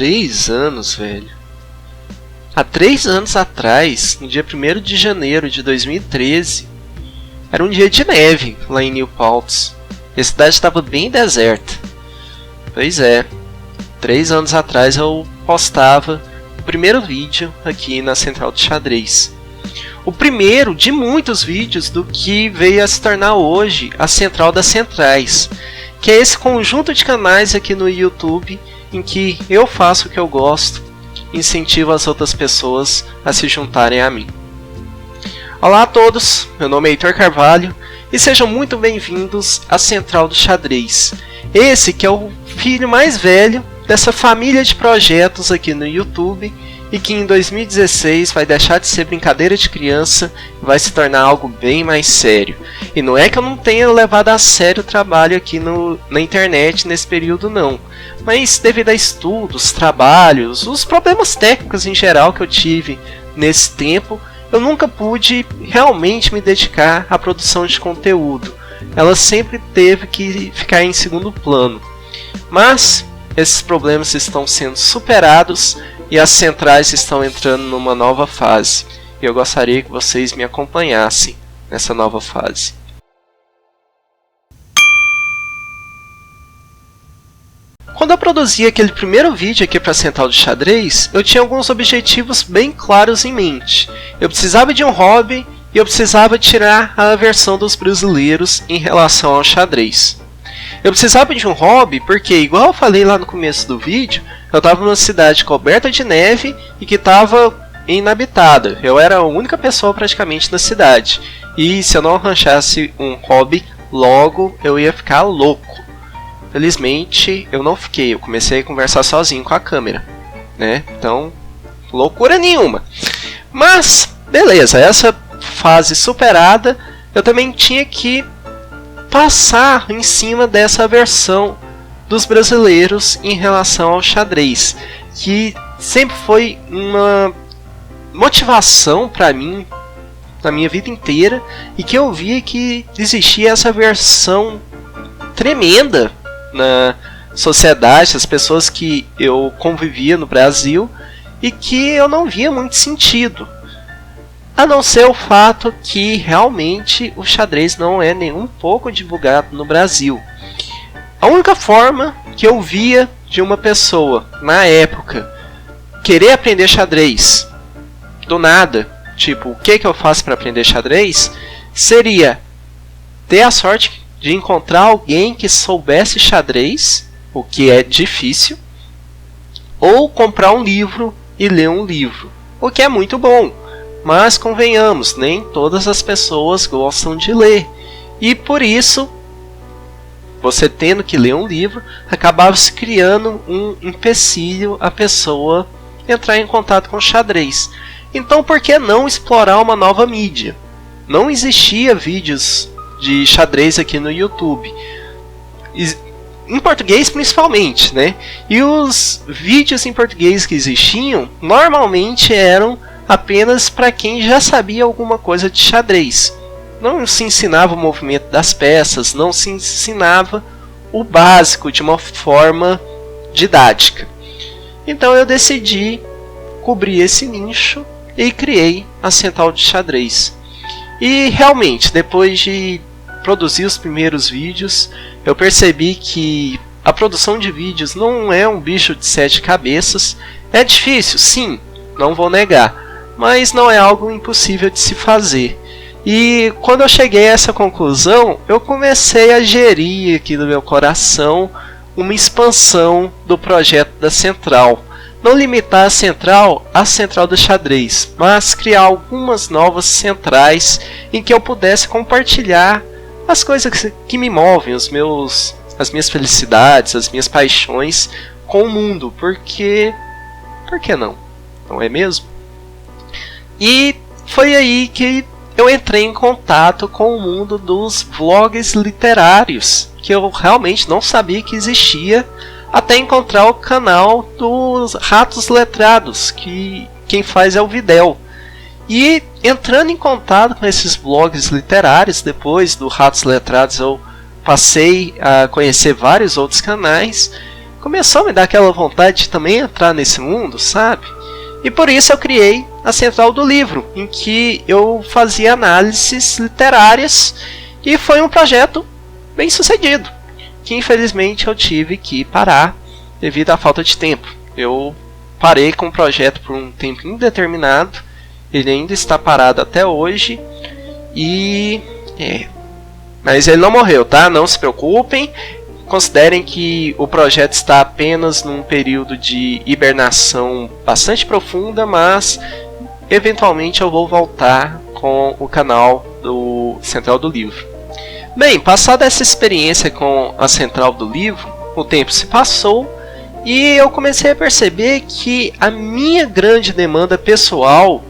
3 anos, velho. Há 3 anos atrás, no dia 1º de janeiro de 2013, era um dia de neve lá em New Paltz. E a cidade estava bem deserta. Pois é, 3 anos atrás eu postava o primeiro vídeo aqui na Central de Xadrez. O primeiro de muitos vídeos do que veio a se tornar hoje a Central das Centrais, que é esse conjunto de canais aqui no YouTube em que eu faço o que eu gosto e incentivo as outras pessoas a se juntarem a mim. Olá a todos, meu nome é Heitor Carvalho e sejam muito bem-vindos à Central do Xadrez. Esse que é o filho mais velho dessa família de projetos aqui no YouTube e que em 2016 vai deixar de ser brincadeira de criança e vai se tornar algo bem mais sério. E não é que eu não tenha levado a sério o trabalho aqui na internet nesse período não, mas devido a estudos, trabalhos, os problemas técnicos em geral que eu tive nesse tempo, eu nunca pude realmente me dedicar à produção de conteúdo. Ela sempre teve que ficar em segundo plano. Mas esses problemas estão sendo superados e as centrais estão entrando numa nova fase. E eu gostaria que vocês me acompanhassem nessa nova fase. Quando eu produzi aquele primeiro vídeo aqui para a Central de Xadrez, eu tinha alguns objetivos bem claros em mente. Eu precisava de um hobby e eu precisava tirar a aversão dos brasileiros em relação ao xadrez. Eu precisava de um hobby porque, igual eu falei lá no começo do vídeo, eu estava numa cidade coberta de neve e que estava inabitada. Eu era a única pessoa praticamente na cidade. E se eu não arranjasse um hobby, logo eu ia ficar louco. Felizmente eu não fiquei, eu comecei a conversar sozinho com a câmera, né? Então, loucura nenhuma. Mas, beleza, essa fase superada, eu também tinha que passar em cima dessa aversão dos brasileiros em relação ao xadrez, que sempre foi uma motivação para mim na minha vida inteira e que eu via que existia essa aversão tremenda na sociedade, as pessoas que eu convivia no Brasil e que eu não via muito sentido. A não ser o fato que realmente o xadrez não é nem um pouco divulgado no Brasil. A única forma que eu via de uma pessoa, na época, querer aprender xadrez, do nada, tipo, o que eu faço para aprender xadrez, seria ter a sorte de encontrar alguém que soubesse xadrez, o que é difícil, ou comprar um livro e ler um livro, o que é muito bom. Mas convenhamos, nem todas as pessoas gostam de ler. E por isso, você tendo que ler um livro, acabava se criando um empecilho a pessoa entrar em contato com o xadrez. Então por que não explorar uma nova mídia? Não existia vídeos de xadrez aqui no YouTube. Em português principalmente, né? E os vídeos em português que existiam, normalmente eram apenas para quem já sabia alguma coisa de xadrez. Não se ensinava o movimento das peças, não se ensinava o básico de uma forma didática. Então eu decidi cobrir esse nicho e criei a Central de Xadrez. E realmente, depois de produzir os primeiros vídeos, eu percebi que a produção de vídeos não é um bicho de 7 cabeças. É difícil, sim, não vou negar, mas não é algo impossível de se fazer. E quando eu cheguei a essa conclusão, eu comecei a gerir aqui no meu coração uma expansão do projeto da Central. Não limitar a Central à Central do Xadrez, mas criar algumas novas centrais em que eu pudesse compartilhar as coisas que me movem, as minhas felicidades, as minhas paixões com o mundo. Porque, por que não? Não é mesmo? E foi aí que eu entrei em contato com o mundo dos vlogs literários, que eu realmente não sabia que existia, até encontrar o canal dos Ratos Letrados, que quem faz é o Videl. E entrando em contato com esses blogs literários, depois do Ratos Letrados eu passei a conhecer vários outros canais, começou a me dar aquela vontade de também entrar nesse mundo, sabe? E por isso eu criei a Central do Livro, em que eu fazia análises literárias, e foi um projeto bem sucedido, que infelizmente eu tive que parar devido à falta de tempo. Eu parei com o projeto por um tempo indeterminado, ele ainda está parado até hoje, mas ele não morreu, tá? Não se preocupem. Considerem que o projeto está apenas num período de hibernação bastante profunda, mas eventualmente eu vou voltar com o canal do Central do Livro. Bem, passada essa experiência com a Central do Livro, o tempo se passou e eu comecei a perceber que a minha grande demanda pessoal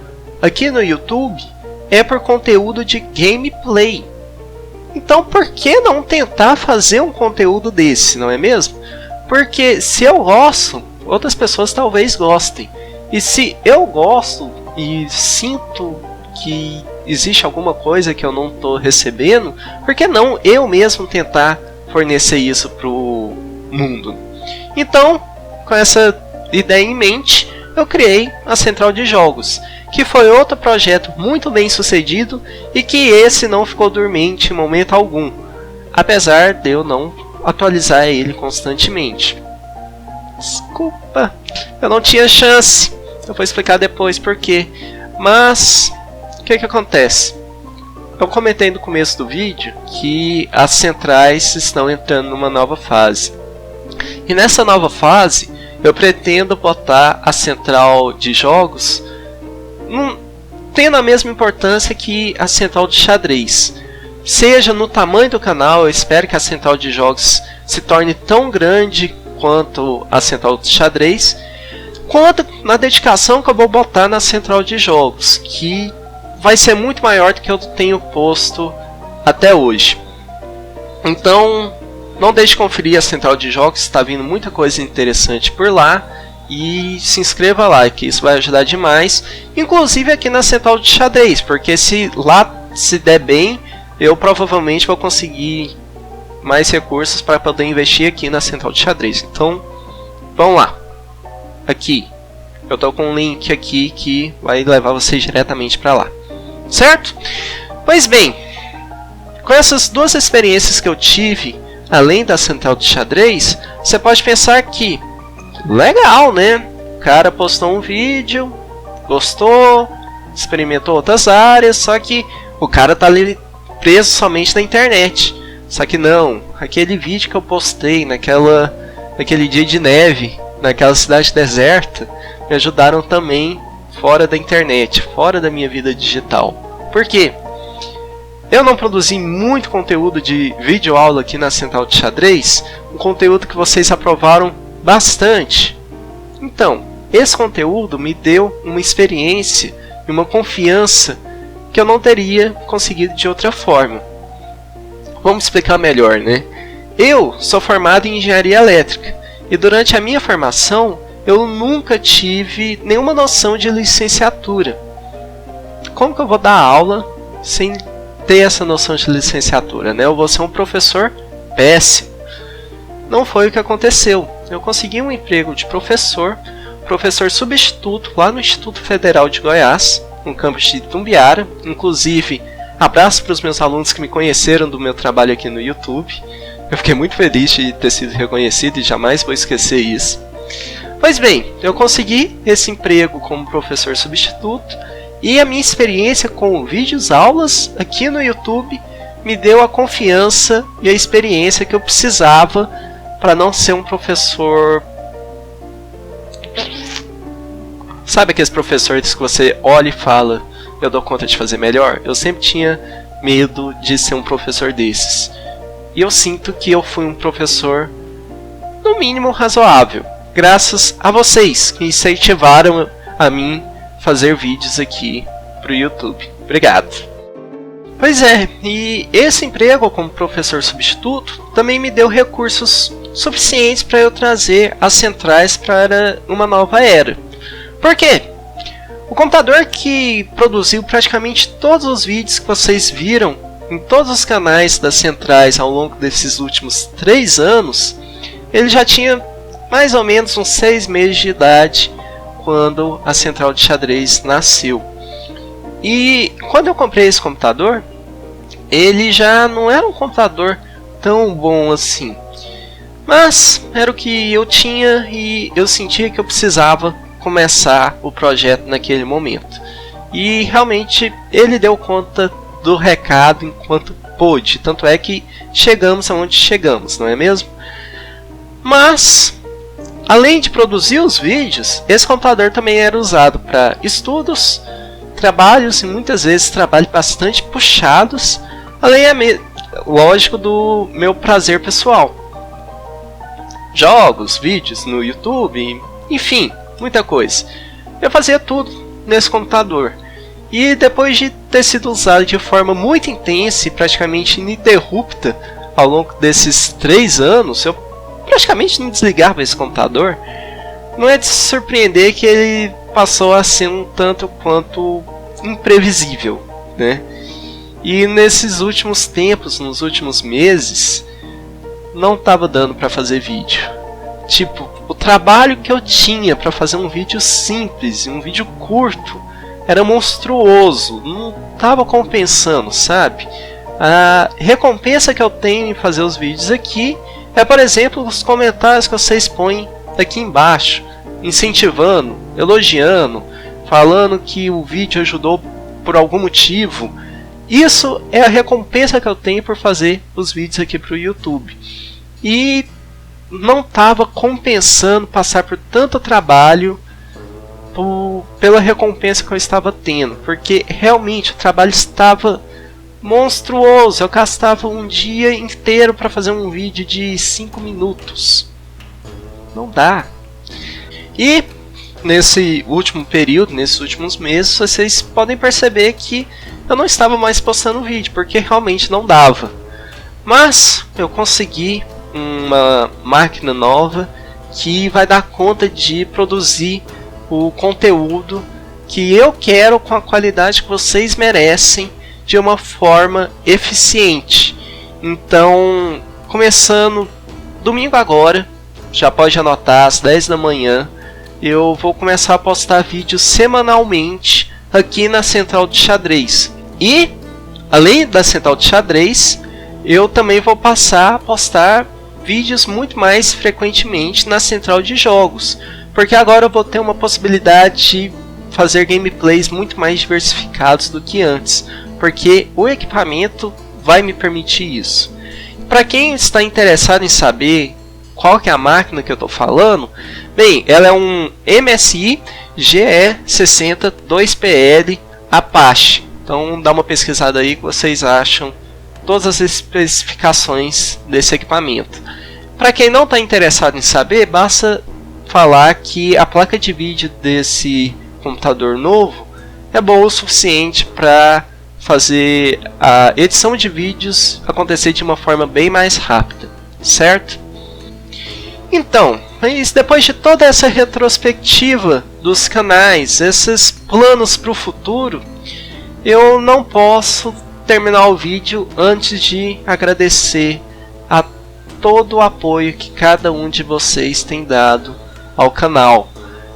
aqui no YouTube é por conteúdo de gameplay. Então por que não tentar fazer um conteúdo desse, não é mesmo? Porque se eu gosto, outras pessoas talvez gostem. E se eu gosto e sinto que existe alguma coisa que eu não estou recebendo, por que não eu mesmo tentar fornecer isso para o mundo? Então, com essa ideia em mente, eu criei a Central de Jogos, que foi outro projeto muito bem sucedido e que esse não ficou dormente em momento algum, apesar de eu não atualizar ele constantemente. Desculpa, eu não tinha chance, eu vou explicar depois porquê. Mas, o que acontece? Eu comentei no começo do vídeo que as centrais estão entrando numa nova fase. E nessa nova fase, eu pretendo botar a Central de Jogos tendo a mesma importância que a Central de Xadrez. Seja no tamanho do canal, eu espero que a Central de Jogos se torne tão grande quanto a Central de Xadrez, quanto na dedicação que eu vou botar na Central de Jogos, que vai ser muito maior do que eu tenho posto até hoje. Então, não deixe de conferir a Central de Jogos, está vindo muita coisa interessante por lá. E se inscreva lá, que isso vai ajudar demais. Inclusive aqui na Central de Xadrez, porque se lá se der bem, eu provavelmente vou conseguir mais recursos para poder investir aqui na Central de Xadrez. Então, vamos lá. Aqui, eu estou com um link aqui que vai levar vocês diretamente para lá. Certo? Pois bem, com essas duas experiências que eu tive, além da Central de Xadrez, você pode pensar que legal, né? O cara postou um vídeo, gostou, experimentou outras áreas, só que o cara tá ali preso somente na internet. Só que não, aquele vídeo que eu postei naquele dia de neve, naquela cidade deserta, me ajudaram também fora da internet, fora da minha vida digital. Por quê? Eu não produzi muito conteúdo de vídeo aula aqui na Central de Xadrez, um conteúdo que vocês aprovaram bastante. Então, esse conteúdo me deu uma experiência e uma confiança que eu não teria conseguido de outra forma. Vamos explicar melhor, né? Eu sou formado em engenharia elétrica e durante a minha formação eu nunca tive nenhuma noção de licenciatura. Como que eu vou dar aula sem ter essa noção de licenciatura, né? Eu vou ser um professor péssimo. Não foi o que aconteceu. Eu consegui um emprego de professor substituto lá no Instituto Federal de Goiás, no campus de Itumbiara. Inclusive, abraço para os meus alunos que me conheceram do meu trabalho aqui no YouTube. Eu fiquei muito feliz de ter sido reconhecido e jamais vou esquecer isso. Pois bem, eu consegui esse emprego como professor substituto e a minha experiência com vídeos aulas aqui no YouTube me deu a confiança e a experiência que eu precisava para não ser um professor... Sabe aqueles professores que você olha e fala, eu dou conta de fazer melhor? Eu sempre tinha medo de ser um professor desses. E eu sinto que eu fui um professor, no mínimo, razoável. Graças a vocês que incentivaram a mim fazer vídeos aqui pro YouTube. Obrigado. Pois é, e esse emprego como professor substituto também me deu recursos suficientes para eu trazer as centrais para uma nova era. Por quê? O computador que produziu praticamente todos os vídeos que vocês viram em todos os canais das centrais ao longo desses últimos 3 anos, ele já tinha mais ou menos uns 6 meses de idade, quando a central de xadrez nasceu. E quando eu comprei esse computador, ele já não era um computador tão bom assim, mas era o que eu tinha e eu sentia que eu precisava começar o projeto naquele momento. E realmente ele deu conta do recado enquanto pôde, tanto é que chegamos aonde chegamos, não é mesmo? Mas além de produzir os vídeos, esse computador também era usado para estudos, trabalhos e muitas vezes trabalhos bastante puxados, além, lógico, do meu prazer pessoal. Jogos, vídeos no YouTube, enfim, muita coisa. Eu fazia tudo nesse computador. E depois de ter sido usado de forma muito intensa e praticamente ininterrupta ao longo desses 3 anos, eu praticamente não desligava esse computador. Não é de se surpreender que ele passou a ser um tanto quanto imprevisível, né? E nesses últimos tempos, nos últimos meses, não estava dando para fazer vídeo. Tipo, o trabalho que eu tinha para fazer um vídeo simples, um vídeo curto, era monstruoso, não estava compensando, sabe? A recompensa que eu tenho em fazer os vídeos aqui é, por exemplo, os comentários que vocês põem aqui embaixo, incentivando, elogiando, falando que o vídeo ajudou por algum motivo. Isso é a recompensa que eu tenho por fazer os vídeos aqui para o YouTube. E não estava compensando passar por tanto trabalho pela recompensa que eu estava tendo, porque realmente o trabalho estava monstruoso. Eu gastava um dia inteiro para fazer um vídeo de 5 minutos. Não dá. E nesse último período, nesses últimos meses, vocês podem perceber que eu não estava mais postando vídeo, porque realmente não dava. Mas eu consegui uma máquina nova que vai dar conta de produzir o conteúdo que eu quero com a qualidade que vocês merecem, de uma forma eficiente. Então, começando domingo agora, já pode anotar, às 10 da manhã, eu vou começar a postar vídeos semanalmente aqui na Central de Xadrez. E, além da Central de Xadrez, eu também vou passar a postar vídeos muito mais frequentemente na Central de Jogos, porque agora eu vou ter uma possibilidade de fazer gameplays muito mais diversificados do que antes, porque o equipamento vai me permitir isso. Para quem está interessado em saber qual que é a máquina que eu estou falando, bem, ela é um MSI GE60 2PL Apache. Então dá uma pesquisada aí que vocês acham todas as especificações desse equipamento. Para quem não está interessado em saber, basta falar que a placa de vídeo desse computador novo é boa o suficiente para fazer a edição de vídeos acontecer de uma forma bem mais rápida, certo? Então, mas depois de toda essa retrospectiva dos canais, esses planos para o futuro, eu não posso terminar o vídeo antes de agradecer a todo o apoio que cada um de vocês tem dado ao canal.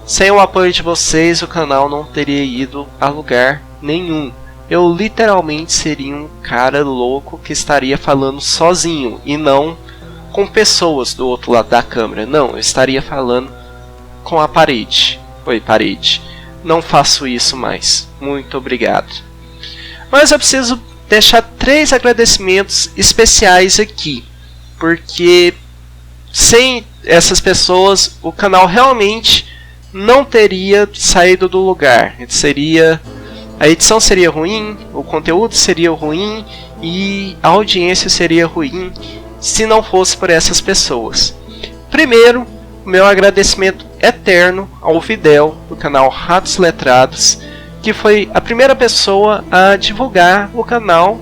Sem o apoio de vocês, o canal não teria ido a lugar nenhum. Eu literalmente seria um cara louco que estaria falando sozinho e não com pessoas do outro lado da câmera. Não, eu estaria falando com a parede. Oi, parede. Não faço isso mais. Muito obrigado. Mas eu preciso deixar 3 agradecimentos especiais aqui, porque sem essas pessoas o canal realmente não teria saído do lugar. A edição seria ruim, o conteúdo seria ruim e a audiência seria ruim se não fosse por essas pessoas. Primeiro, meu agradecimento eterno ao Videl, do canal Ratos Letrados, que foi a primeira pessoa a divulgar o canal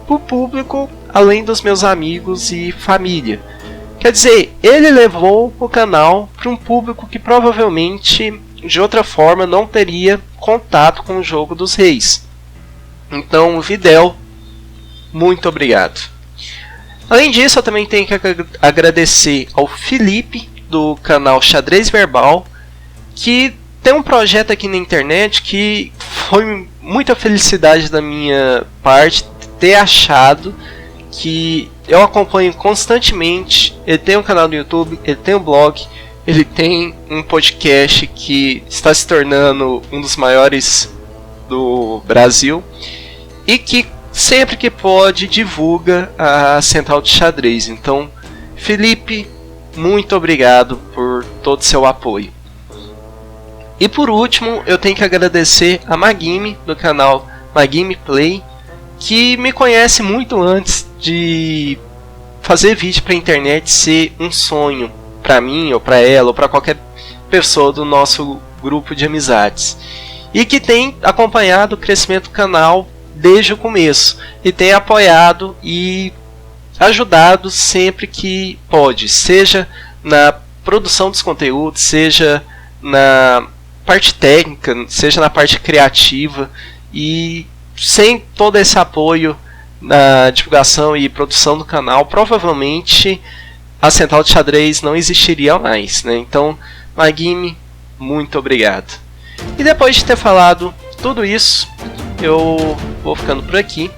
para o público, além dos meus amigos e família. Quer dizer, ele levou o canal para um público que provavelmente de outra forma não teria contato com o jogo dos reis. Então, Videl, muito obrigado. Além disso, eu também tenho que agradecer ao Felipe, do canal Xadrez Verbal, que tem um projeto aqui na internet que foi muita felicidade da minha parte ter achado, que eu acompanho constantemente. Ele tem um canal no YouTube, ele tem um blog, ele tem um podcast que está se tornando um dos maiores do Brasil e que sempre que pode divulga a Central de Xadrez. Então, Felipe, muito obrigado por todo o seu apoio. E por último, eu tenho que agradecer a Magime, do canal Magime Play, que me conhece muito antes de fazer vídeo para a internet ser um sonho para mim, ou para ela, ou para qualquer pessoa do nosso grupo de amizades. E que tem acompanhado o crescimento do canal desde o começo. E tem apoiado e ajudado sempre que pode. Seja na produção dos conteúdos, seja na parte técnica, seja na parte criativa. E sem todo esse apoio na divulgação e produção do canal, provavelmente a Central de Xadrez não existiria mais, né? Então, Magime, muito obrigado. E depois de ter falado tudo isso, eu vou ficando por aqui.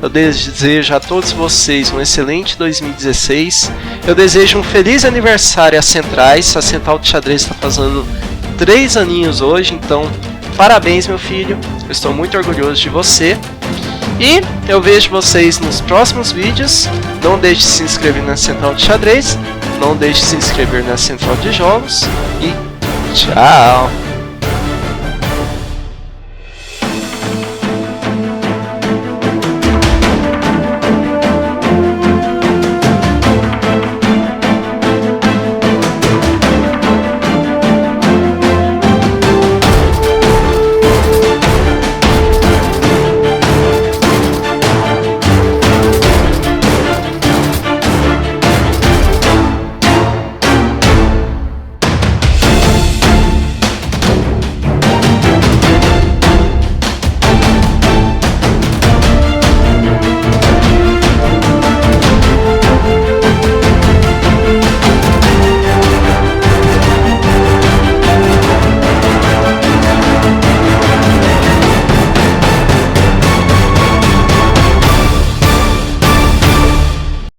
Eu desejo a todos vocês um excelente 2016. Eu desejo um feliz aniversário às Centrais. A Central de Xadrez está fazendo 3 aninhos hoje, então parabéns, meu filho. Eu estou muito orgulhoso de você. E eu vejo vocês nos próximos vídeos. Não deixe de se inscrever na Central de Xadrez. Não deixe de se inscrever na Central de Jogos. E tchau!